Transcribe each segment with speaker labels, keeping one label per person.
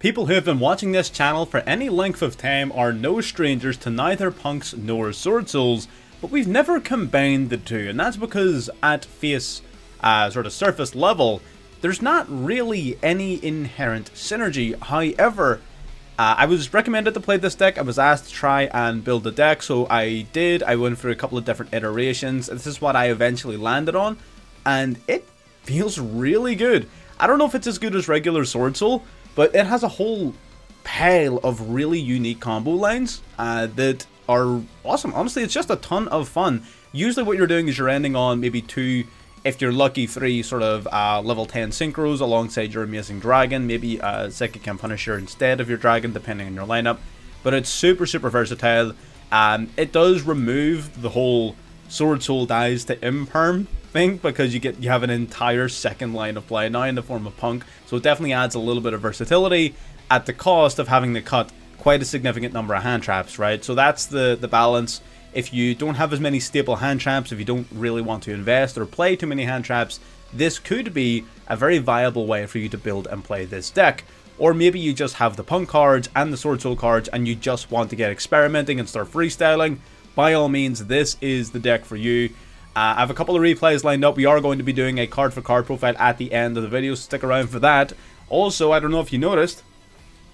Speaker 1: People who have been watching this channel for any length of time are no strangers to neither punks nor sword souls, but we've never combined the two, and that's because at face, sort of surface level, there's not really any inherent synergy. However, I was recommended to play this deck. I was asked to try and build a deck, so I did. I went through a couple of different iterations. This is what I eventually landed on, and it feels really good. I don't know if it's as good as regular Sword Soul, but it has a whole pile of really unique combo lines that are awesome. Honestly, it's just a ton of fun. Usually what you're doing is you're ending on maybe 2, if you're lucky, 3 sort of level 10 synchros alongside your amazing dragon, maybe Psychic and Punisher instead of your dragon, depending on your lineup. But it's super versatile. It does remove the whole Sword Soul dies to imperm thing, because you have an entire second line of play now in the form of Punk, so it definitely adds a little bit of versatility at the cost of having to cut quite a significant number of hand traps, right? So that's the balance. If you don't have as many staple hand traps, if you don't really want to invest or play too many hand traps, this could be a very viable way for you to build and play this deck. Or maybe you just have the Punk cards and the Sword Soul cards and you just want to get experimenting and start freestyling. By all means, this is the deck for you. I have a couple of replays lined up. We are going to be doing a card for card profile at the end of the video, so stick around for that. Also, I don't know if you noticed,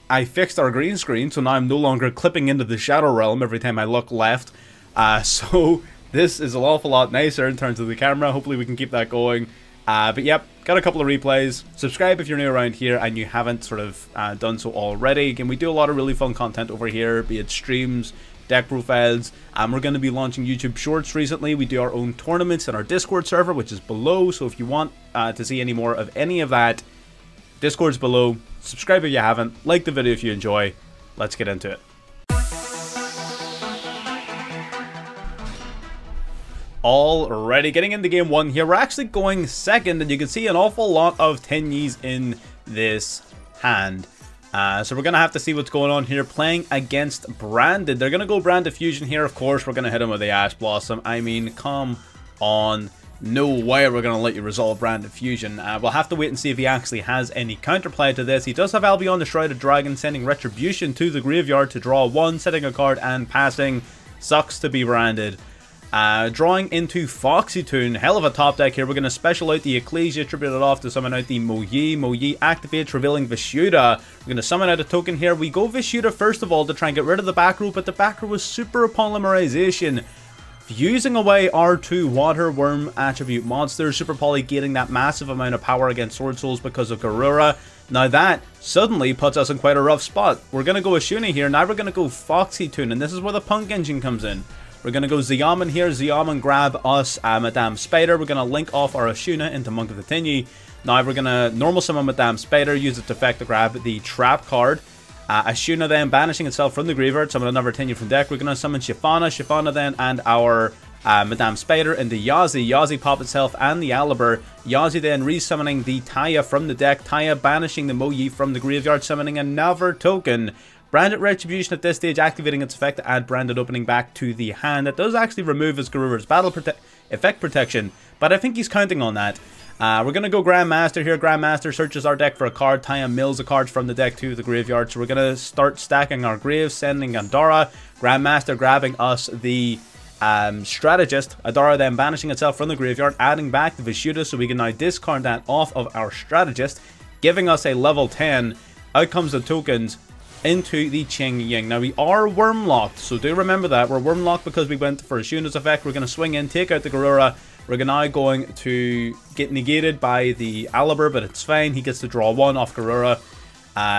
Speaker 1: I fixed our green screen, so now I'm no longer clipping into the Shadow Realm every time I look left. So this is an awful lot nicer in terms of the camera. Hopefully we can keep that going. But yep, got a couple of replays. Subscribe if you're new around here and you haven't sort of done so already. Again, we do a lot of really fun content over here, be it streams, deck profiles. We're going to be launching YouTube Shorts recently. We do our own tournaments in our Discord server, which is below. So if you want to see any more of any of that, Discord's below. Subscribe if you haven't. Like the video if you enjoy. Let's get into it. Alrighty, getting into game 1 here. We're actually going second, and you can see an awful lot of Tenyis in this hand. So we're going to have to see what's going on here. Playing against Branded. They're going to go Branded Fusion here. Of course, we're going to hit him with the Ash Blossom. I mean, come on. No way we're going to let you resolve Branded Fusion. We'll have to wait and see if he actually has any counterplay to this. He does have Albion the Shrouded Dragon, sending Retribution to the graveyard to draw 1, setting a card and passing. Sucks to be Branded. Drawing into Foxy Toon, hell of a top deck here. We're going to special out the Ecclesia, tribute it off to summon out the Moyi. Moyi activates, revealing Vishuda. We're going to summon out a token here. We go Vishuda first of all to try and get rid of the back row, but the back row was Super Polymerization, fusing away our 2 Water Worm attribute monsters, Super Poly gaining that massive amount of power against Sword Souls because of Garura. Now that suddenly puts us in quite a rough spot. We're going to go Ashuna here. Now we're going to go Foxy Toon, and this is where the Punk engine comes in. We're going to go Xiamen here. Xiamen grab us Madame Spider. We're going to link off our Ashuna into Monk of the Tenyi. Now we're going to normal summon Madame Spider, use its effect to grab the Trap card. Ashuna then banishing itself from the graveyard, summon another Tenyi from deck. We're going to summon Shifana. Shifana then and our Madame Spider into Yazi. Yazi pop itself and the Alibur. Yazi then resummoning the Taya from the deck. Taya banishing the Moyi from the graveyard, summoning another token. Branded Retribution at this stage, activating its effect to add Branded Opening back to the hand. It does actually remove his Garura's battle effect protection, but I think he's counting on that. We're going to go Grandmaster here. Grandmaster searches our deck for a card. Taya mills a card from the deck to the graveyard. So we're going to start stacking our graves, sending Adara. Grandmaster grabbing us the Strategist. Adara then banishing itself from the graveyard, adding back the Vishuda, so we can now discard that off of our Strategist, giving us a level 10. Out comes the tokens into the Ching Ying. Now we are worm locked, so do remember that. We're worm locked because we went for Ashuna's effect. We're going to swing in, take out the Garura. We're now going to get negated by the Alibur, but it's fine. He gets to draw 1 off Garura.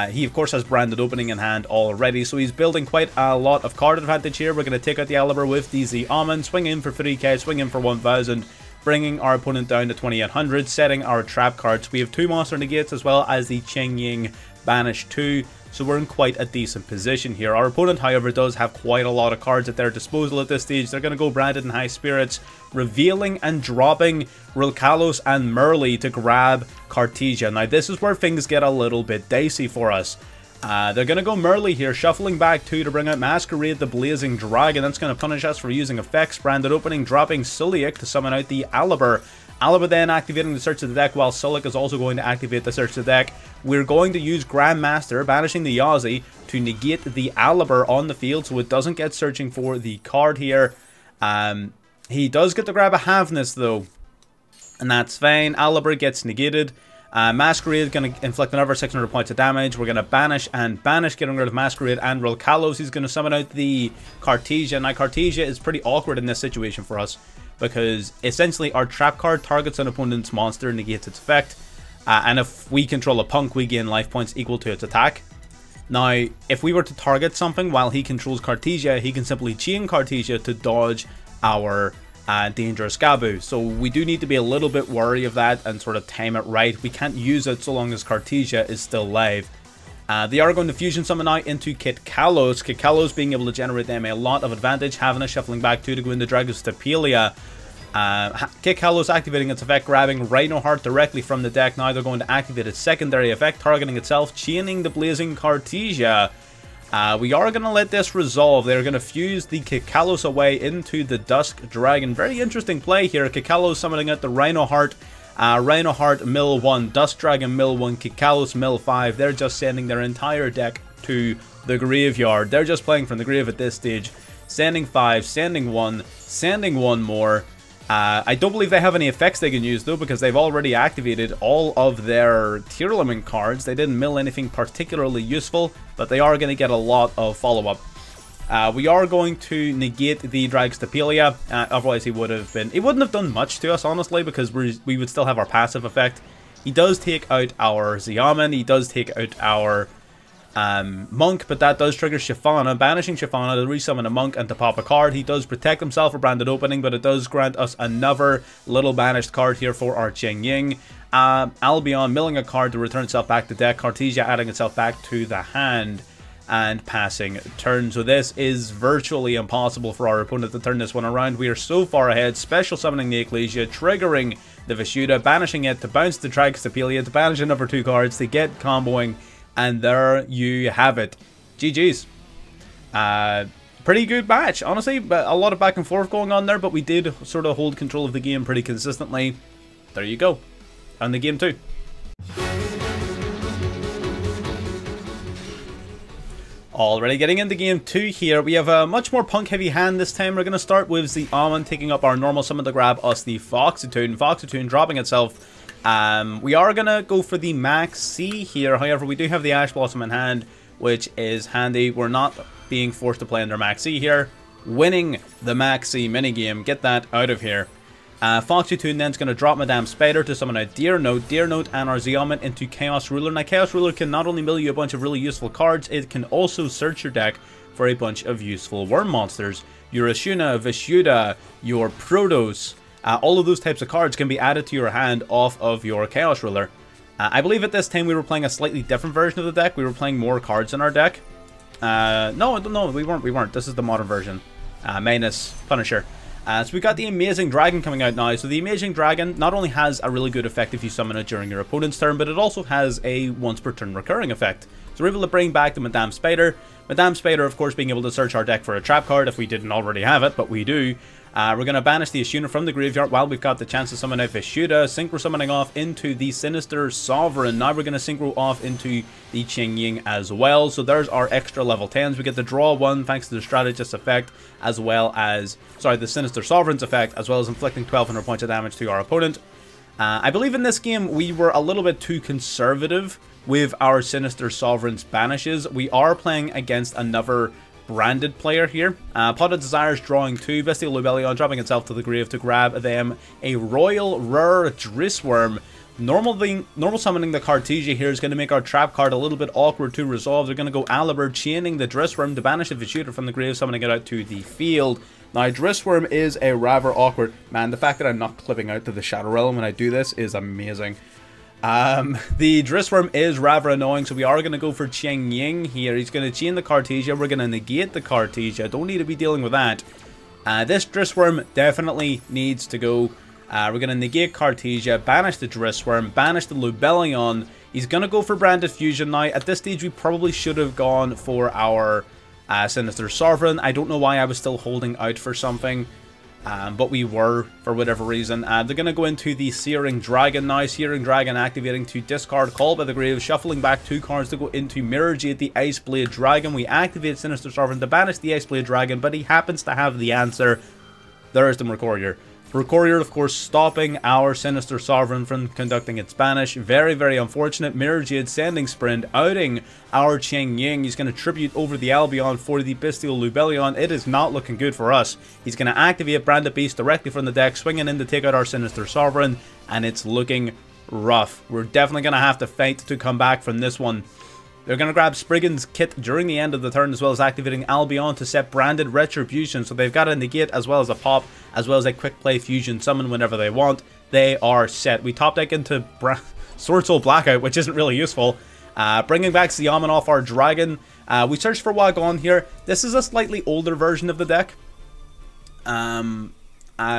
Speaker 1: He of course has Branded Opening in hand already, so he's building quite a lot of card advantage here. We're going to take out the Alibur with the Xiamen, swing in for 3k, swing in for 1000, bringing our opponent down to 2800, setting our trap cards. We have 2 monster negates as well as the Ching Ying banish 2. So we're in quite a decent position here. Our opponent, however, does have quite a lot of cards at their disposal at this stage. They're going to go Branded in High Spirits, revealing and dropping Rilkalos and Merly to grab Cartesia. Now this is where things get a little bit dicey for us. They're going to go Merly here, shuffling back 2 to bring out Masquerade the Blazing Dragon. That's going to punish us for using effects. Branded Opening, dropping Suliak to summon out the Alibur. Alaba then activating the search of the deck, while Sulik is also going to activate the search of the deck. We're going to use Grandmaster, banishing the Yazi, to negate the Alaba on the field, so it doesn't get searching for the card here. He does get to grab a Havness though, and that's fine. Alaba gets negated. Masquerade going to inflict another 600 points of damage. We're going to banish and banish, getting rid of Masquerade and roll Kalos. He's going to summon out the Cartesia. Now, Cartesia is pretty awkward in this situation for us, because essentially our trap card targets an opponent's monster, negates its effect, and if we control a punk, we gain life points equal to its attack. Now, if we were to target something while he controls Cartesia, he can simply chain Cartesia to dodge our dangerous Gabu. So we do need to be a little bit wary of that and sort of time it right. We can't use it so long as Cartesia is still live. They are going to fusion summon out into Kit Kalos. Kit Kalos being able to generate them a lot of advantage, having a shuffling back 2 to go into Dragon's Stapelia. Kit Kalos activating its effect, grabbing Rhino Heart directly from the deck. Now they're going to activate its secondary effect, targeting itself, chaining the Blazing Cartesia. We are going to let this resolve. They're going to fuse the Kit Kalos away into the Dusk Dragon. Very interesting play here. Kit Kalos summoning out the Rhino Heart. Rhino Heart mill 1, Dusk Dragon mill 1, Kit Kalos mill 5. They're just sending their entire deck to the graveyard. They're just playing from the grave at this stage. Sending 5, sending 1, sending 1 more. I don't believe they have any effects they can use though, because they've already activated all of their Tearlament cards. They didn't mill anything particularly useful, but they are going to get a lot of follow-up. We are going to negate the Dragon's Stapelia. Otherwise he wouldn't have done much to us, honestly, because we would still have our passive effect. He does take out our Xiamen, he does take out our Monk, but that does trigger Shifana, banishing Shifana to resummon a Monk and to pop a card. He does protect himself for Branded Opening, but it does grant us another little banished card here for our Cheng Ying. Albion milling a card to return itself back to deck, Cartesia adding itself back to the hand, and passing turn. So this is virtually impossible for our opponent to turn this one around. We are so far ahead, special summoning the Ecclesia, triggering the Vishuda, banishing it to bounce the Dragon's Stapelia, to banish another 2 cards, to get comboing. And there you have it. GG's. Pretty good match, honestly. But a lot of back and forth going on there, but we did sort of hold control of the game pretty consistently. There you go. And the game too. Already getting into game 2 here. We have a much more punk heavy hand this time. We're going to start with the Amon taking up our normal summon to grab us the Foxatoon. Foxatoon dropping itself. We are going to go for the Max C here. However, we do have the Ash Blossom in hand, which is handy. We're not being forced to play under Max C here. Winning the Max C minigame. Get that out of here. Foxatoon then is going to drop Madame Spider to summon a Deer Note and our Xiamen into Chaos Ruler. Now, Chaos Ruler can not only mill you a bunch of really useful cards, it can also search your deck for a bunch of useful worm monsters. Your Ashuna, Vishuda, your Protos, all of those types of cards can be added to your hand off of your Chaos Ruler. I believe at this time we were playing a slightly different version of the deck. We were playing more cards in our deck. No, we weren't. This is the modern version. Minus Punisher. So we got the Amazing Dragon coming out now. So the Amazing Dragon not only has a really good effect if you summon it during your opponent's turn, but it also has a once per turn recurring effect. So we're able to bring back the Madame Spider. Madame Spider, of course, being able to search our deck for a trap card if we didn't already have it, but we do. We're going to banish the Ashuna from the graveyard while we've got the chance to summon out Vishuda. Synchro summoning off into the Sinister Sovereign. Now we're going to synchro off into the Cheng Ying as well. So there's our extra level 10s. We get to draw 1 thanks to the Strategist effect, as well as, the Sinister Sovereign's effect, as well as inflicting 1200 points of damage to our opponent. I believe in this game we were a little bit too conservative with our Sinister Sovereign's banishes. We are playing against another branded player here. Pot of Desires drawing 2, Bestial Lobelion dropping itself to the grave to grab them a Royal Rare Drissworm. Normal summoning the Cartesia here is going to make our trap card a little bit awkward to resolve. They're going to go Alibur, chaining the Drissworm to banish the Vishuda from the grave, summoning it out to the field. Now, Drissworm is a rather awkward... Man, the fact that I'm not clipping out to the Shadow Realm when I do this is amazing. The Drissworm is rather annoying, so we are going to go for Cheng Ying here. He's going to chain the Cartesia. We're going to negate the Cartesia. Don't need to be dealing with that. This Drissworm definitely needs to go. We're going to negate Cartesia, banish the Drissworm, banish the Lobelion. He's going to go for Branded Fusion now. At this stage, we probably should have gone for our Sinister Sovereign. I don't know why I was still holding out for something. but we were, for whatever reason. They're going to go into the Searing Dragon now. Searing Dragon activating to discard Call by the Grave, shuffling back 2 cards to go into Mirror Jade, the Ice Blade Dragon. We activate Sinister Sovereign to banish the Ice Blade Dragon, but he happens to have the answer. There's the Mercurier. Mercurier, of course, stopping our Sinister Sovereign from conducting its banish. Very, very unfortunate. Mirror Jade sending Sprint, outing our Cheng Ying. He's going to tribute over the Albion for the Bestial Lubellion. It is not looking good for us. He's going to activate Branded Beast directly from the deck, swinging in to take out our Sinister Sovereign, and it's looking rough. We're definitely going to have to fight to come back from this one. They're going to grab Spriggan's Kit during the end of the turn, as well as activating Albion to set Branded Retribution. So they've got a negate as well as a pop, as well as a quick play fusion summon whenever they want. They are set. We top deck into Sword Soul Blackout, which isn't really useful. Bringing back Ziaman our dragon. We searched for Wagon here. This is a slightly older version of the deck.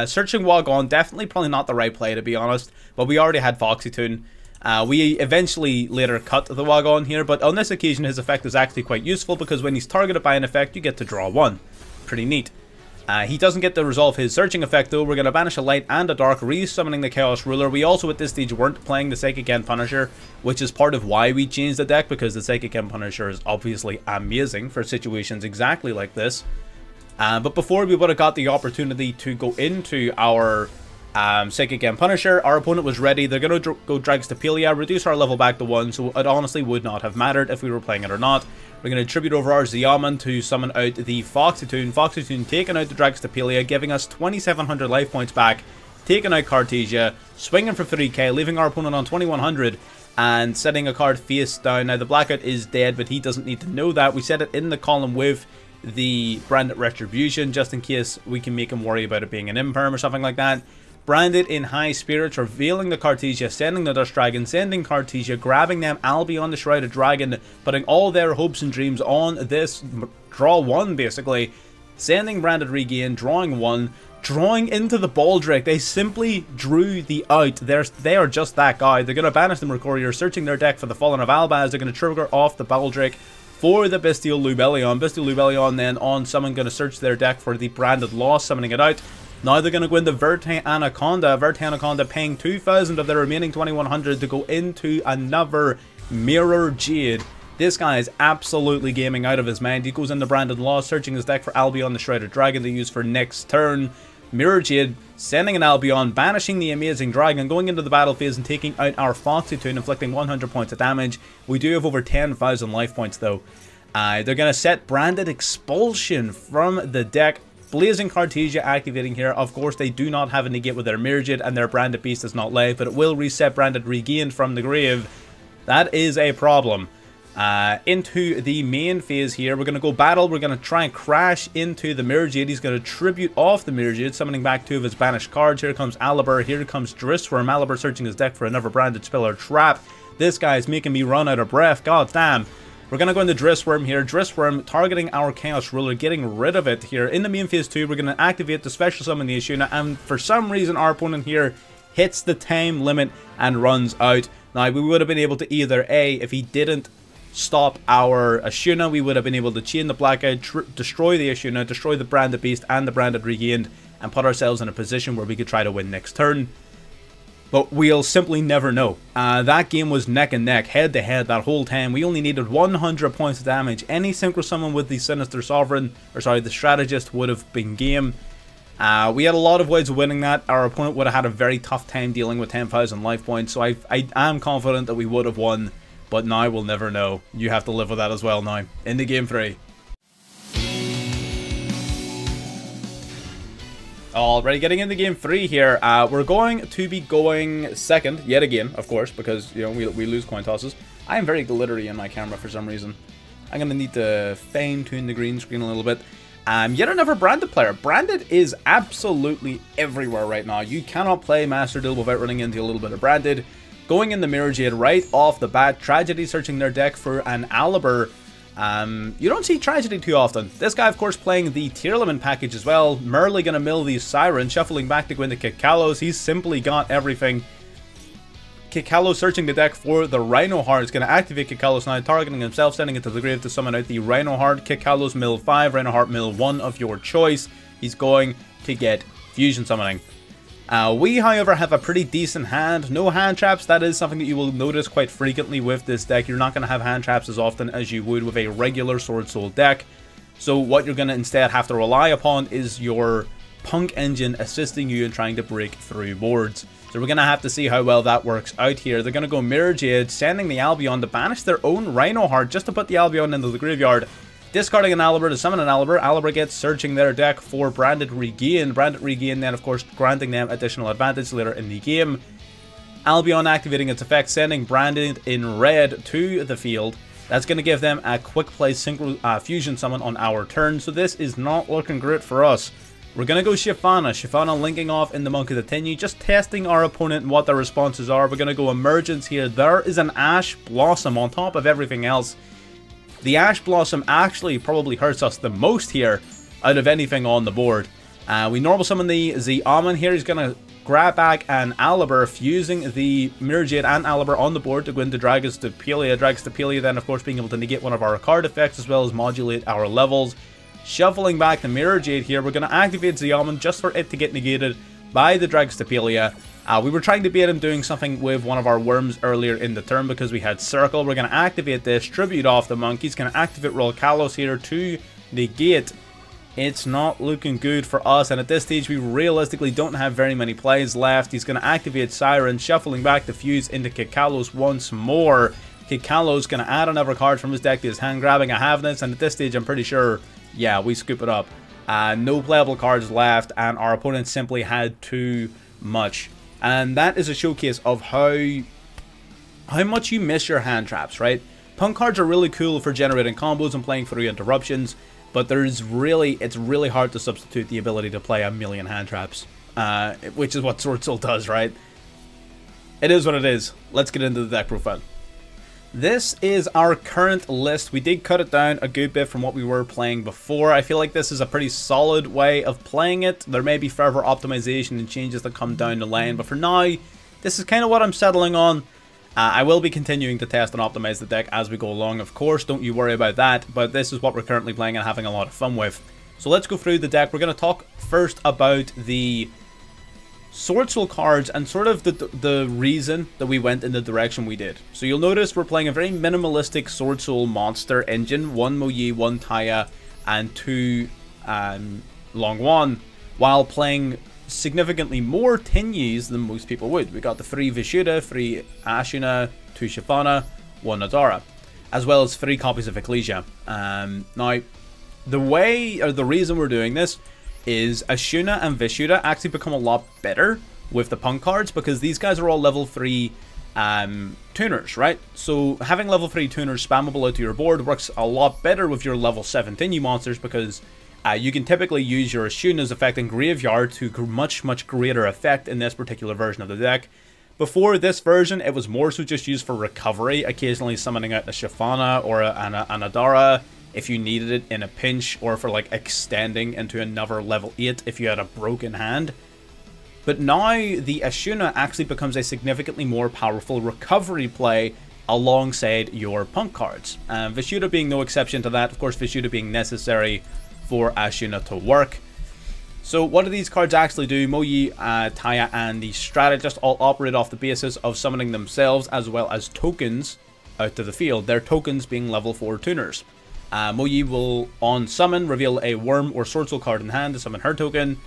Speaker 1: Searching Wagon, definitely probably not the right play, to be honest. But we already had Foxy-tune. We eventually later cut the Wagon here, but on this occasion his effect is actually quite useful because when he's targeted by an effect, you get to draw 1. Pretty neat. He doesn't get to resolve his searching effect though. We're going to banish a light and a dark, re-summoning the Chaos Ruler. We also at this stage weren't playing the Psychic End Punisher, which is part of why we changed the deck, because the Psychic End Punisher is obviously amazing for situations exactly like this. But before we would have got the opportunity to go into our Psychic End Punisher, our opponent was ready. They're going to go Dragstapelia, reduce our level back to 1, so it honestly would not have mattered if we were playing it or not. We're going to tribute over our Ziaman to summon out the Foxy-tune. Foxy-tune taking out the Dragstapelia, giving us 2,700 life points back, taking out Cartesia, swinging for 3k, leaving our opponent on 2,100, and setting a card face down. Now the Blackout is dead, but he doesn't need to know that. We set it in the column with the Branded Retribution, just in case we can make him worry about it being an Imperm or something like that. Branded in High Spirits, revealing the Cartesia, sending the Dust Dragon, sending Cartesia, grabbing them, Albion the Shrouded Dragon, putting all their hopes and dreams on this draw 1 basically, sending Branded Regain, drawing 1, drawing into the Baldric. They simply drew the out. They are just that guy. They're going to banish the Mercurier, searching their deck for the Fallen of Albaz. They're going to trigger off the Baldric for the Bestial Lubellion. Bestial Lubellion then on summon, going to search their deck for the Branded Loss, summoning it out. Now they're going to go into Verte Anaconda. Verte Anaconda paying 2,000 of their remaining 2,100 to go into another Mirror Jade. This guy is absolutely gaming out of his mind. He goes into Branded Loss, searching his deck for Albion the Shrouded Dragon to use for next turn. Mirror Jade sending an Albion, banishing the Amazing Dragon, going into the battle phase and taking out our Foxy-tune, inflicting 100 points of damage. We do have over 10,000 life points though. They're going to set Branded Expulsion from the deck. Blazing Cartesia activating here. Of course, they do not have a negate with their Mirror Jade, and their Branded Beast is not live, but it will reset Branded Regain from the grave. That is a problem. Into the main phase here, we're going to go battle. We're going to try and crash into the Mirror Jade. He's going to tribute off the Mirror Jade, summoning back 2 of his banished cards. Here comes Alibur. Here comes Drissworm. Alibur searching his deck for another Branded Spell or Trap. This guy is making me run out of breath. God damn. We're going to go into Drissworm here. Drissworm targeting our Chaos Ruler, getting rid of it here. In the main phase 2, we're going to activate the special summon the Ashuna, and for some reason our opponent here hits the time limit and runs out. Now, we would have been able to either A, if he didn't stop our Ashuna, we would have been able to chain the Blackout, destroy the Ashuna, destroy the Branded Beast and the Branded Regained, and put ourselves in a position where we could try to win next turn. But we'll simply never know. That game was neck and neck, head to head that whole time. We only needed 100 points of damage. Any Synchro Summon with the Sinister Sovereign, or sorry, the Strategist would have been game. We had a lot of ways of winning that. Our opponent would have had a very tough time dealing with 10,000 life points. So I am confident that we would have won. But now we'll never know. You have to live with that as well now. Into game 3. Alrighty, getting into game 3 here. We're going to be going second, yet again, of course, because, you know, we lose coin tosses. I am very glittery in my camera for some reason. I'm going to need to fine-tune the green screen a little bit. Yet another Branded player. Branded is absolutely everywhere right now. You cannot play Master Duel without running into a little bit of Branded. Going in the Mirror Jade right off the bat. Tragedy searching their deck for an Alibur. You don't see Tragedy too often. This guy, of course, playing the Tearlament package as well. Merely gonna mill these Sirens, shuffling back to go into Kikalos. He's simply got everything. Kikalos searching the deck for the Rhino Heart. Is gonna activate Kikalos now, targeting himself, sending it to the grave to summon out the Rhino Heart. Kikalos mill 5, Rhino Heart mill 1 of your choice. He's going to get fusion summoning. We, however, have a pretty decent hand. No hand traps. That is something that you will notice quite frequently with this deck. You're not going to have hand traps as often as you would with a regular Sword Soul deck. So what you're going to instead have to rely upon is your Punk engine assisting you in trying to break through boards. So we're going to have to see how well that works out here. They're going to go Mirror Jade, sending the Albion to banish their own Rhino Heart just to put the Albion into the graveyard. Discarding an Aliber to summon an Aliber. Aliber gets searching their deck for Branded Regain. Branded Regain then, of course, granting them additional advantage later in the game. Albion activating its effect, sending Branded in red to the field. That's going to give them a quick play fusion summon on our turn. So this is not looking great for us. We're going to go Shyvana. Shyvana linking off in the Monk of the Tenyi, just testing our opponent and what their responses are. We're going to go Emergence here. There is an Ash Blossom on top of everything else. The Ash Blossom actually probably hurts us the most here out of anything on the board. We normal summon the Zeoman here. He's going to grab back an Aliber, fusing the Mirror Jade and Aliber on the board to go into Dragostapelia. Dragostapelia then, of course, being able to negate one of our card effects as well as modulate our levels. Shuffling back the Mirror Jade here, we're going to activate Zeoman just for it to get negated by the Dragostapelia. We were trying to bait him doing something with one of our worms earlier in the turn because we had Circle. We're going to activate this, tribute off the Monk. He's going to activate Roll Kalos here to negate. It's not looking good for us, and at this stage we realistically don't have very many plays left. He's going to activate Siren, shuffling back the fuse into Kikalos once more. Kikalos going to add another card from his deck to his hand, grabbing a Havness, and at this stage I'm pretty sure, yeah, we scoop it up. No playable cards left, and our opponent simply had too much. And that is a showcase of how much you miss your hand traps, right? Punk cards are really cool for generating combos and playing through interruptions, but it's really hard to substitute the ability to play a million hand traps, which is what Sword Soul does, right? It is what it is. Let's get into the deck profile. This is our current list. We did cut it down a good bit from what we were playing before. I feel like this is a pretty solid way of playing it. There may be further optimization and changes that come down the line, but for now, this is kind of what I'm settling on. I will be continuing to test and optimize the deck as we go along, of course, don't you worry about that, but this is what we're currently playing and having a lot of fun with. So let's go through the deck. We're going to talk first about the Sword Soul cards and sort of the reason that we went in the direction we did. So you'll notice we're playing a very minimalistic Sword Soul monster engine, 1 Moyi, 1 Taya, and 2 Longwan, while playing significantly more Tenyis than most people would. We got the 3 Vishuda, 3 Ashuna, 2 Shyvana, 1 Adara, as well as 3 copies of Ecclesia. Now, the reason we're doing this is Ashuna and Vishuda actually become a lot better with the Punk cards because these guys are all level 3 tuners, right? So having level 3 tuners spammable out to your board works a lot better with your level 7 Tenyi monsters because you can typically use your Ashuna's effect in Graveyard to much greater effect in this particular version of the deck. Before this version, it was more so just used for recovery, occasionally summoning out a Shyvana or an Adara if you needed it in a pinch, or for like extending into another level 8 if you had a broken hand. But now the Ashuna actually becomes a significantly more powerful recovery play alongside your Punk cards. Vishuda being no exception to that, of course Vishuda being necessary for Ashuna to work. So what do these cards actually do? Moyi, Taya, and the Strategist all operate off the basis of summoning themselves as well as tokens out to the field, their tokens being level 4 tuners. Moyi will, on summon, reveal a Worm or Sword Soul card in hand to summon her token.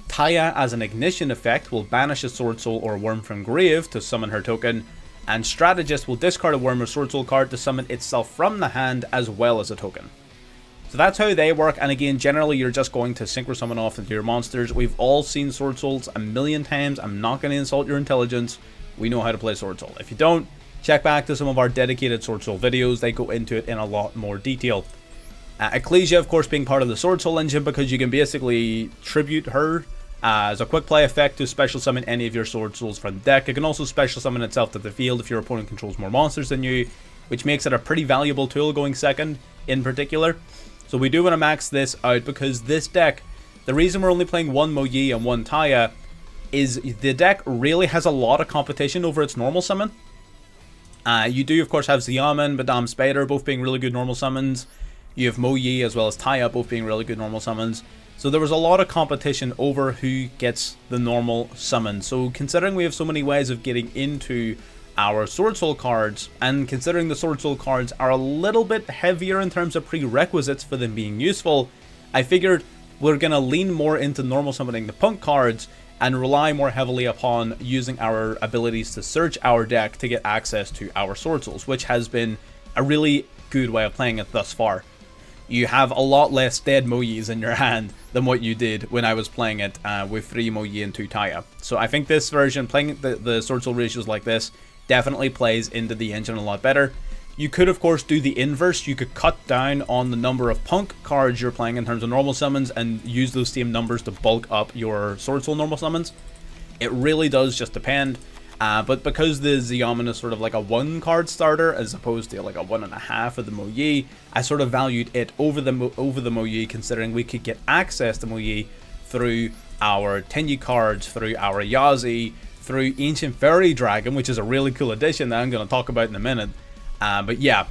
Speaker 1: Taya, as an ignition effect, will banish a Sword Soul or Worm from grave to summon her token. And Strategist will discard a Worm or Sword Soul card to summon itself from the hand as well as a token. So that's how they work, and again, generally you're just going to Synchro Summon off into your monsters. We've all seen Sword Souls a million times. I'm not going to insult your intelligence. We know how to play Sword Soul. If you don't, check back to some of our dedicated Sword Soul videos. They go into it in a lot more detail. Ecclesia, of course, being part of the Sword Soul engine because you can basically tribute her as a quick play effect to special summon any of your Sword Souls from the deck. It can also special summon itself to the field if your opponent controls more monsters than you, which makes it a pretty valuable tool going second in particular. So we do want to max this out because this deck, the reason we're only playing 1 Moyi and 1 Taya is the deck really has a lot of competition over its normal summon. You do, of course, have Zeoman, Madame Spider, both being really good normal summons. You have Moyi as well as Taya, both being really good normal summons. So there was a lot of competition over who gets the normal summon. So considering we have so many ways of getting into our Sword Soul cards, and considering the Sword Soul cards are a little bit heavier in terms of prerequisites for them being useful, I figured we're going to lean more into normal summoning the Punk cards and rely more heavily upon using our abilities to search our deck to get access to our Sword Souls, which has been a really good way of playing it thus far. You have a lot less dead Moyis in your hand than what you did when I was playing it with 3 Moyi and 2 Taya. So I think this version, playing the Sword Soul ratios like this, definitely plays into the engine a lot better. You could, of course, do the inverse. You could cut down on the number of Punk cards you're playing in terms of normal summons and use those same numbers to bulk up your Sword Soul normal summons. It really does just depend. But because the Xiamen is sort of like a 1-card starter as opposed to like a 1.5 of the Moyi, I sort of valued it over the Moyi, considering we could get access to Moyi through our Tenyi cards, through our Yazi, through Ancient Fairy Dragon, which is a really cool addition that I'm going to talk about in a minute. But yeah,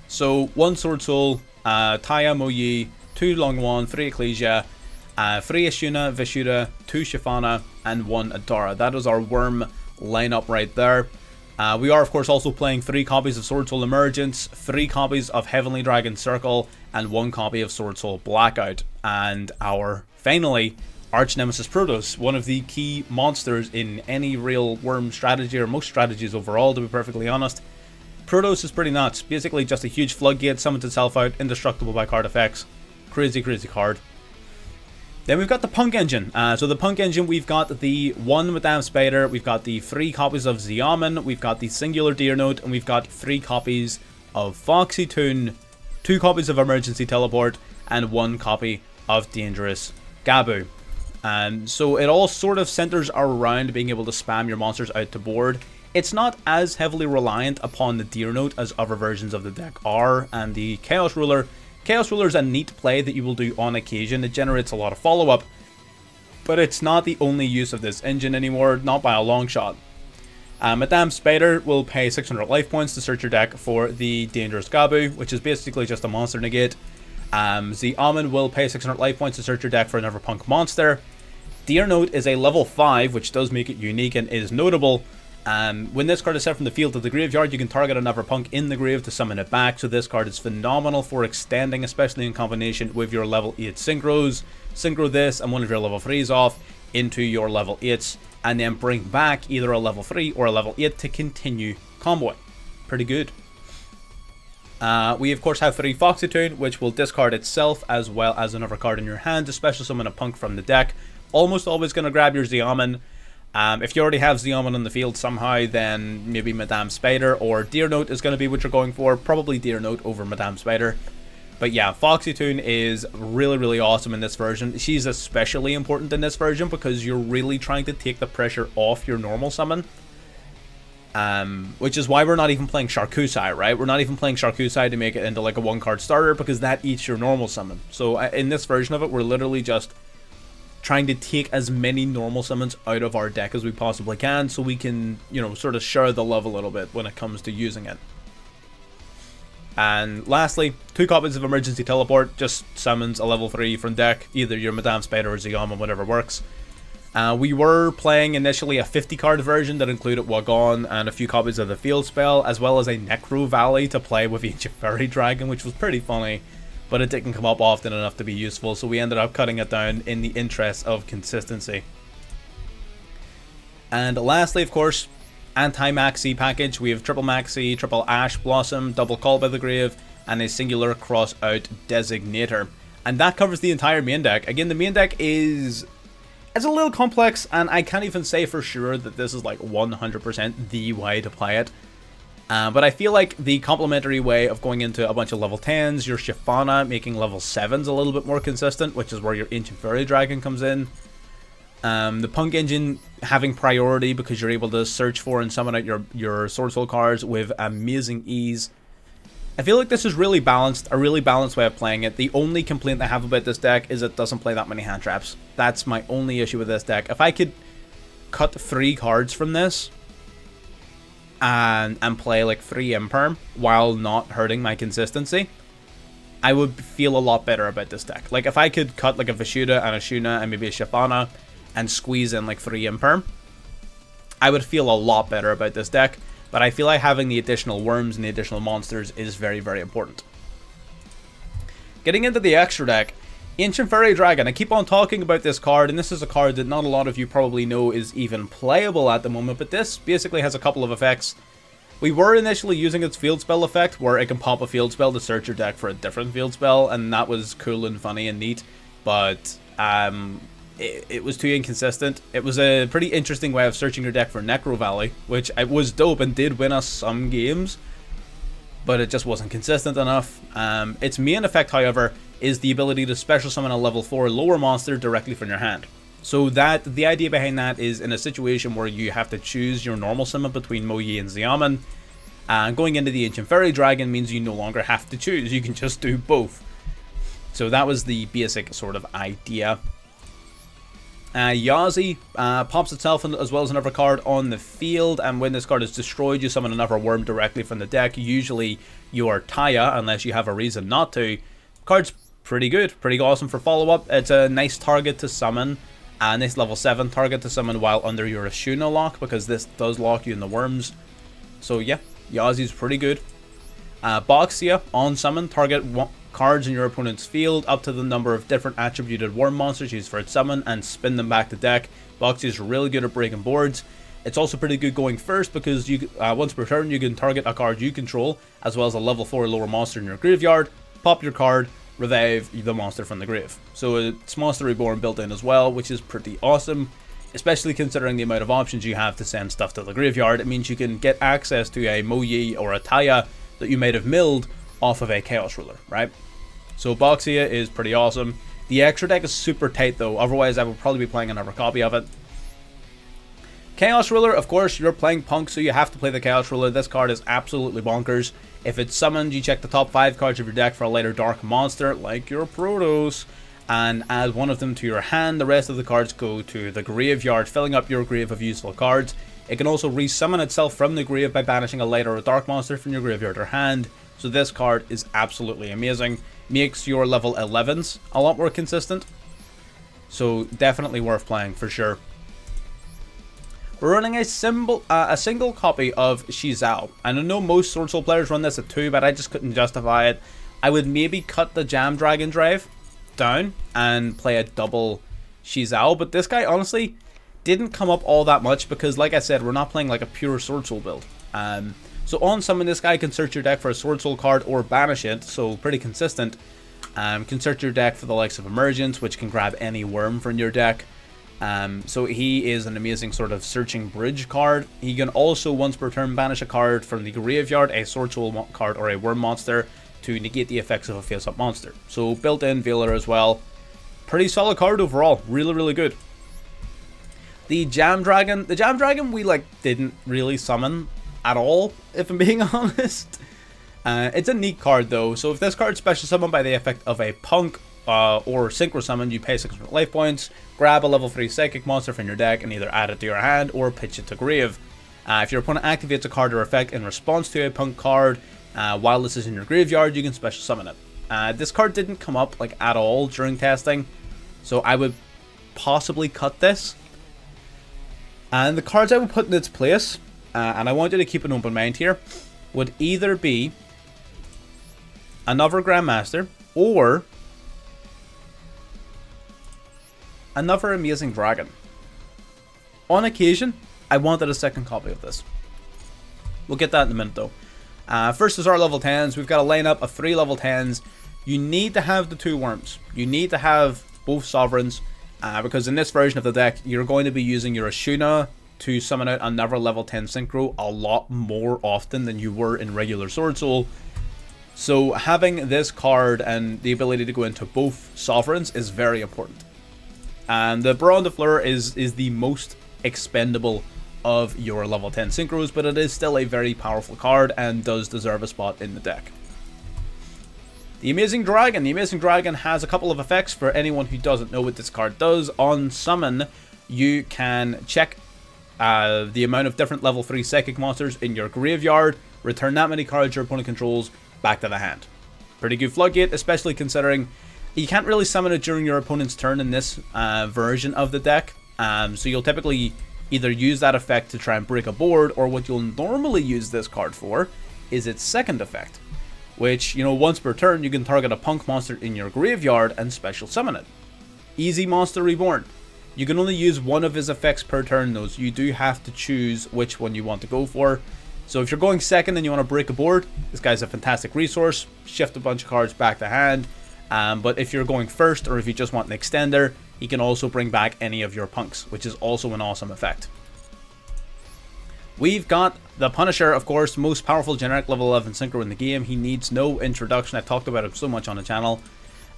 Speaker 1: so 1 Sword Soul, Taya, Moyi, 2 Longwan, 3 Ecclesia, 3 Ashuna, Vishuda, 2 Shifana, and 1 Adara. That is our worm lineup right there. We are, of course, also playing 3 copies of Sword Soul Emergence, 3 copies of Heavenly Dragon Circle, and 1 copy of Sword Soul Blackout. And our, finally, Arch Nemesis Protoss, one of the key monsters in any real worm strategy, or most strategies overall, to be perfectly honest. Protoss is pretty nuts. Basically just a huge floodgate, summons itself out, indestructible by card effects. Crazy, crazy card. Then we've got the Punk Engine. So the Punk Engine, we've got the 1 Madame Spider, we've got the 3 copies of Xiamen, we've got the Singular Deer Note, and we've got 3 copies of Foxy Toon, 2 copies of Emergency Teleport, and 1 copy of Dangerous Gabu. So it all sort of centers around being able to spam your monsters out to board. It's not as heavily reliant upon the Deer Note as other versions of the deck are, and the Chaos Ruler. Chaos Ruler is a neat play that you will do on occasion. It generates a lot of follow-up, but it's not the only use of this engine anymore, not by a long shot. Madame Spider will pay 600 life points to search your deck for the Dangerous Gabu, which is basically just a monster negate. Xiamen will pay 600 life points to search your deck for another Punk monster. Deer Note is a level 5, which does make it unique and is notable. When this card is sent from the field to the graveyard, you can target another Punk in the grave to summon it back, so this card is phenomenal for extending, especially in combination with your level 8 Synchros. Synchro this and one of your level 3s off into your level 8s, and then bring back either a level 3 or a level 8 to continue comboing. Pretty good. We of course have 3 Foxy Toon, which will discard itself as well as another card in your hand to special summon a Punk from the deck. Almost always going to grab your Xiamen. If you already have Xiamen on the field somehow, then maybe Madame Spider or Deer Note is going to be what you're going for. Probably Deer Note over Madame Spider. But yeah, Foxy Toon is really, really awesome in this version. She's especially important in this version because you're really trying to take the pressure off your normal summon. Which is why we're not even playing Sharkusai, right? We're not even playing Sharkusai to make it into like a 1-card starter because that eats your normal summon. So in this version of it, we're literally just trying to take as many normal summons out of our deck as we possibly can so we can, you know, sort of share the love a little bit when it comes to using it. And lastly, 2 copies of Emergency Teleport just summons a level 3 from deck, either your Madame Spider or Xiamen, whatever works. We were playing initially a 50-card version that included Wagon and a few copies of the Field Spell, as well as a Necro Valley to play with Ancient Fairy Dragon, which was pretty funny. But it didn't come up often enough to be useful, so we ended up cutting it down in the interest of consistency. And lastly, of course, anti-Maxi package. We have triple Maxi, triple Ash Blossom, double Call by the Grave, and a singular cross-out Designator. And that covers the entire main deck. Again, the main deck is... it's a little complex, and I can't even say for sure that this is like 100% the way to play it. But I feel like the complementary way of going into a bunch of level 10s, your Shifana making level 7s a little bit more consistent, which is where your Ancient Fairy Dragon comes in. The Punk Engine having priority because you're able to search for and summon out your Sword Soul cards with amazing ease. I feel like this is really balanced, a really balanced way of playing it. The only complaint I have about this deck is it doesn't play that many hand traps. That's my only issue with this deck. If I could cut 3 cards from this and play like 3 Imperm while not hurting my consistency, I would feel a lot better about this deck. Like, if I could cut like a Vashuda and a Shuna and maybe a Shyvana and squeeze in like 3 Imperm, I would feel a lot better about this deck. But I feel like having the additional worms and the additional monsters is very, very important. Getting into the extra deck, Ancient Fairy Dragon. I keep on talking about this card, and this is a card that not a lot of you probably know is even playable at the moment, but this basically has a couple of effects. We were initially using its field spell effect, where it can pop a field spell to search your deck for a different field spell, and that was cool and funny and neat, but it was too inconsistent. It was a pretty interesting way of searching your deck for Necro Valley, which was dope and did win us some games, but it just wasn't consistent enough. Its main effect, however, is the ability to special summon a level 4 lower monster directly from your hand. So the idea behind that is in a situation where you have to choose your normal summon between Moyi and Xiamen, going into the Ancient Fairy Dragon means you no longer have to choose, you can just do both. So that was the basic sort of idea. Yazi pops itself as well as another card on the field, and when this card is destroyed, you summon another worm directly from the deck, usually your Taya, unless you have a reason not to. Card's pretty good, pretty awesome for follow-up. It's a nice target to summon, a nice level 7 target to summon while under your Ashuna lock, because this does lock you in the worms. So yeah, Yazi's pretty good. Boxia, on summon, target cards in your opponent's field up to the number of different attributed worm monsters used for its summon and spin them back to deck. Boxia is really good at breaking boards. It's also pretty good going first because you once per turn you can target a card you control as well as a level 4 lower monster in your graveyard, pop your card, revive the monster from the grave. So it's Monster Reborn built in as well, which is pretty awesome, especially considering the amount of options you have to send stuff to the graveyard. It means you can get access to a Moyi or a Taya that you might have milled off of a Chaos Ruler, right? So Boxia is pretty awesome. The extra deck is super tight though, otherwise I would probably be playing another copy of it. Chaos Ruler, of course, you're playing Punk, so you have to play the Chaos Ruler. This card is absolutely bonkers. If it's summoned, you check the top 5 cards of your deck for a later dark monster, like your Protoss, and add one of them to your hand. The rest of the cards go to the graveyard, filling up your grave of useful cards. It can also resummon itself from the grave by banishing a light or a dark monster from your graveyard or hand. So this card is absolutely amazing. Makes your level 11s a lot more consistent. So definitely worth playing for sure. We're running a single copy of Shizao. And I know most Sword Soul players run this at 2, but I just couldn't justify it. I would maybe cut the Jam Dragon drive down and play a double Shizao. But this guy honestly didn't come up all that much because, like I said, we're not playing like a pure Sword Soul build. So on summon, this guy can search your deck for a Sword Soul card or banish it, so pretty consistent. Can search your deck for the likes of Emergence, which can grab any worm from your deck. So he is an amazing sort of searching bridge card. He can also once per turn banish a card from the graveyard, a Sword Soul card or a worm monster, to negate the effects of a face-up monster. So built-in Veiler as well. Pretty solid card overall, really, really good. The Jam Dragon we like didn't really summon at all, if I'm being honest. It's a neat card though, so if this card is special summoned by the effect of a Punk or Synchro Summon, you pay 600 life points, grab a level 3 Psychic monster from your deck and either add it to your hand or pitch it to grave. If your opponent activates a card or effect in response to a Punk card, while this is in your graveyard, you can special summon it. This card didn't come up like at all during testing, so I would possibly cut this. And the cards I would put in its place, and I want you to keep an open mind here, would either be another Grandmaster or another Amazing Dragon. On occasion, I wanted a second copy of this. We'll get that in a minute though. First is our level 10s. We've got a lineup of 3 level 10s. You need to have the 2 worms. You need to have both sovereigns, because in this version of the deck, you're going to be using your Ashuna to summon out another level 10 Synchro a lot more often than you were in regular Sword Soul. So having this card and the ability to go into both sovereigns is very important. And the Brawn de Fleur is the most expendable of your level 10 Synchros, but it is still a very powerful card and does deserve a spot in the deck. The Amazing Dragon. The Amazing Dragon has a couple of effects for anyone who doesn't know what this card does. On summon, you can check the amount of different level 3 Psychic monsters in your graveyard, return that many cards your opponent controls back to the hand. Pretty good Floodgate, especially considering you can't really summon it during your opponent's turn in this version of the deck. So you'll typically either use that effect to try and break a board, or what you'll normally use this card for is its second effect, which, you know, once per turn you can target a punk monster in your graveyard and special summon it. Easy Monster Reborn. You can only use one of his effects per turn though, so you do have to choose which one you want to go for. So if you're going second and you want to break a board, this guy's a fantastic resource. Shift a bunch of cards back to hand. But if you're going first, or if you just want an extender, he can also bring back any of your punks, which is also an awesome effect. We've got the Punisher, of course, most powerful generic level 11 synchro in the game. He needs no introduction. I've talked about him so much on the channel.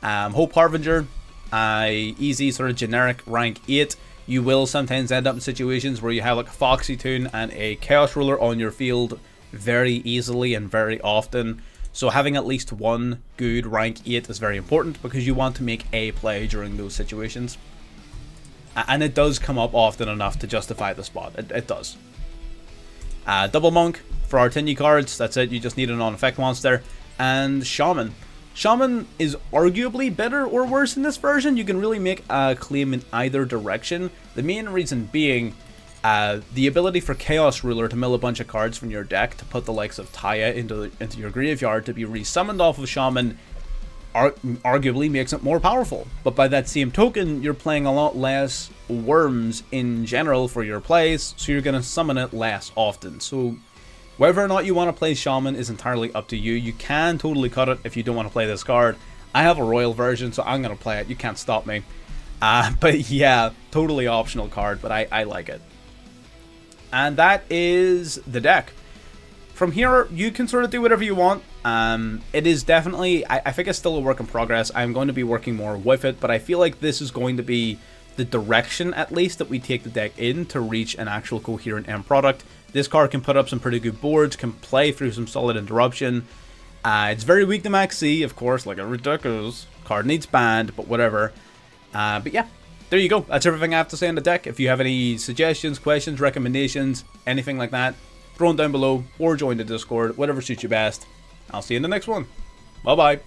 Speaker 1: Hope Harbinger, easy sort of generic rank 8. You will sometimes end up in situations where you have like a Foxy Toon and a Chaos Ruler on your field very easily and very often. So having at least one good rank 8 is very important, because you want to make a play during those situations. And it does come up often enough to justify the spot. It does. Double Monk for our 10 cards. That's it. You just need a non-effect monster. And Shaman. Shaman is arguably better or worse in this version. You can really make a claim in either direction. The main reason being the ability for Chaos Ruler to mill a bunch of cards from your deck to put the likes of Taya into your graveyard to be resummoned off of Shaman arguably makes it more powerful. But by that same token, you're playing a lot less worms in general for your plays, so you're going to summon it less often. So whether or not you want to play Shaman is entirely up to you. You can totally cut it if you don't want to play this card. I have a Royal version, so I'm going to play it. You can't stop me. But yeah, totally optional card, but I like it. And that is the deck. From here, you can sort of do whatever you want. It is definitely, I think it's still a work in progress. I'm going to be working more with it, but I feel like this is going to be the direction, at least, that we take the deck in to reach an actual coherent end product. This card can put up some pretty good boards, can play through some solid interruption. It's very weak to Max C, of course, like a ridiculous card needs banned, but whatever. But yeah, there you go. That's everything I have to say on the deck. If you have any suggestions, questions, recommendations, anything like that, throw them down below or join the Discord, whatever suits you best. I'll see you in the next one. Bye bye.